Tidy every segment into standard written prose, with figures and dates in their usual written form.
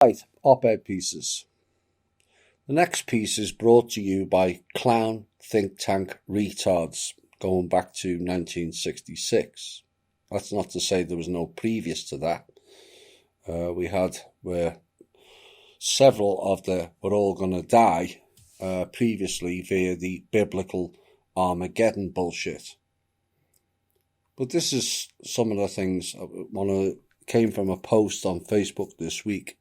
Right, op-ed pieces. The next piece is brought to you by Clown Think Tank Retards, going back to 1966. That's not to say there was no previous to that. We had where several of the "we're all gonna die" previously via the biblical Armageddon bullshit. But this is some of the things came from a post on Facebook this week.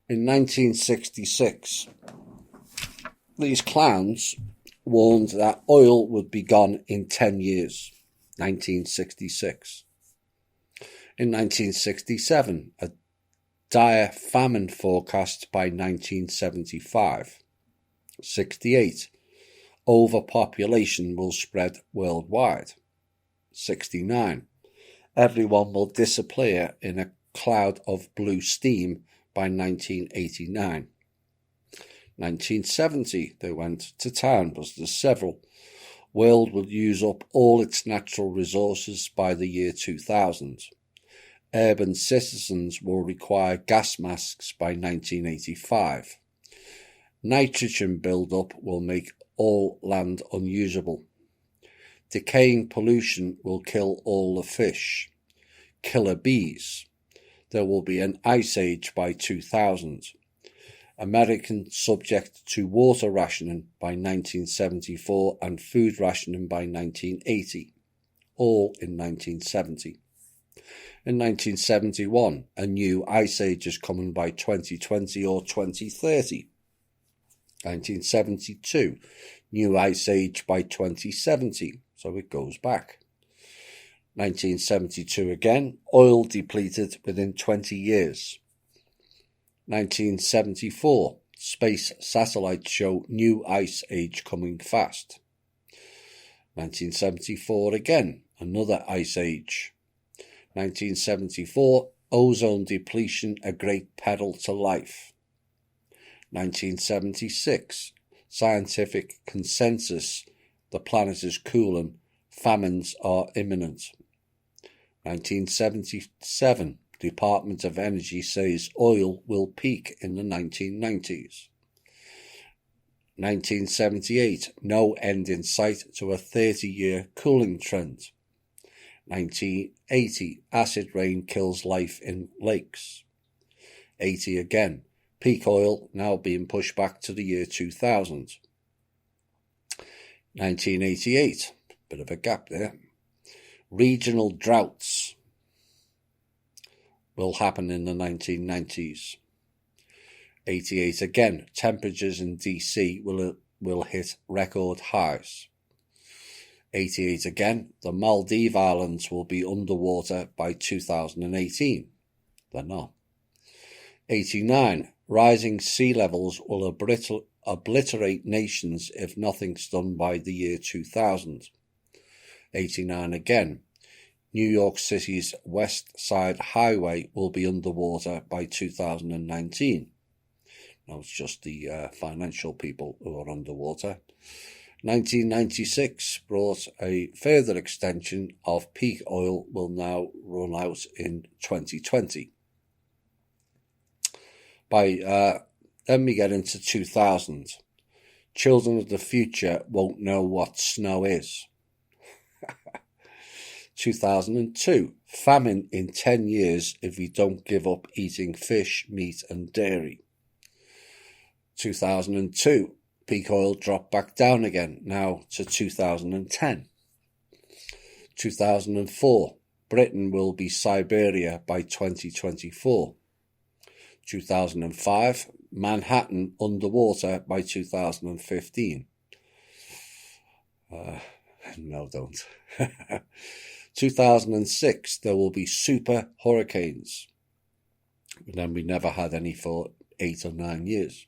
In 1966, these clowns warned that oil would be gone in 10 years. 1966. In 1967, a dire famine forecast by 1975. 68. Overpopulation will spread worldwide. 69. Everyone will disappear in a cloud of blue steam by 1989. 1970, they went to town, but there's several. World will use up all its natural resources by the year 2000. Urban citizens will require gas masks by 1985. Nitrogen buildup will make all land unusable. Decaying pollution will kill all the fish. Killer bees. There will be an ice age by 2000. American subject to water rationing by 1974 and food rationing by 1980, all in 1970. In 1971, a new ice age is coming by 2020 or 2030. 1972, new ice age by 2070, so it goes back. 1972 again, oil depleted within 20 years. 1974, space satellites show new ice age coming fast. 1974 again, another ice age. 1974, ozone depletion a great peril to life. 1976, scientific consensus, the planet is cooling, famines are imminent. 1977, Department of Energy says oil will peak in the 1990s. 1978, no end in sight to a 30-year cooling trend. 1980, acid rain kills life in lakes. 80 again, peak oil now being pushed back to the year 2000. 1988, bit of a gap there. Regional droughts will happen in the 1990s. 88 again, temperatures in DC will hit record highs. 88 again, the Maldives Islands will be underwater by 2018. They're not. 89, rising sea levels will obliterate nations if nothing's done by the year 2000. 89 again, New York City's West Side Highway will be underwater by 2019. Now it's just the financial people who are underwater. 1996 brought a further extension of peak oil will now run out in 2020. Then we get into 2000. Children of the future won't know what snow is. 2002, famine in 10 years if we don't give up eating fish, meat and dairy. 2002, peak oil dropped back down again, now to 2010. 2004, Britain will be Siberia by 2024. 2005, Manhattan underwater by 2015. No, don't. 2006, there will be super hurricanes. And then we never had any for 8 or 9 years.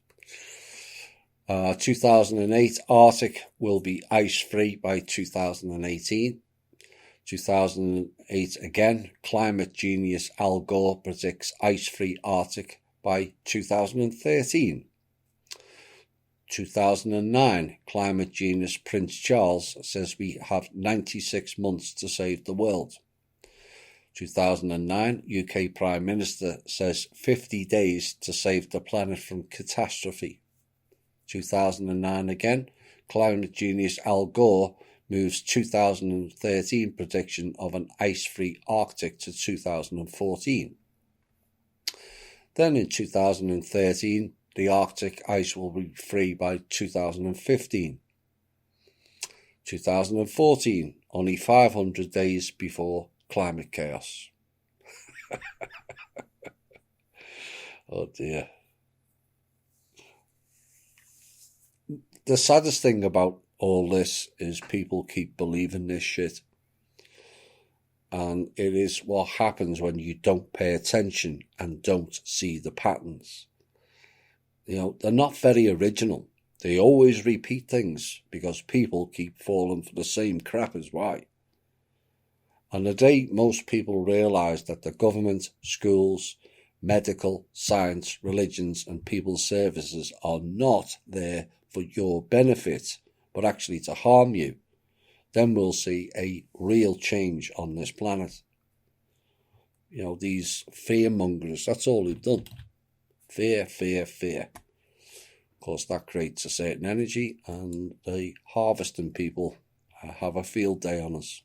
2008, Arctic will be ice-free by 2018. 2008 again, climate genius Al Gore predicts ice-free Arctic by 2013. 2009, climate genius Prince Charles says we have 96 months to save the world. 2009, UK Prime Minister says 50 days to save the planet from catastrophe. 2009 again, climate genius Al Gore moves 2013 prediction of an ice-free Arctic to 2014. Then in 2013, the Arctic ice will be free by 2015. 2014, only 500 days before climate chaos. Oh dear. The saddest thing about all this is people keep believing this shit. And it is what happens when you don't pay attention and don't see the patterns. You know, they're not very original. They always repeat things because people keep falling for the same crap as why. And the day most people realise that the government, schools, medical, science, religions and people's services are not there for your benefit, but actually to harm you, then we'll see a real change on this planet. You know, these fear-mongers, that's all they've done. Fear, fear, fear. Of course, that creates a certain energy, and the harvesting people have a field day on us.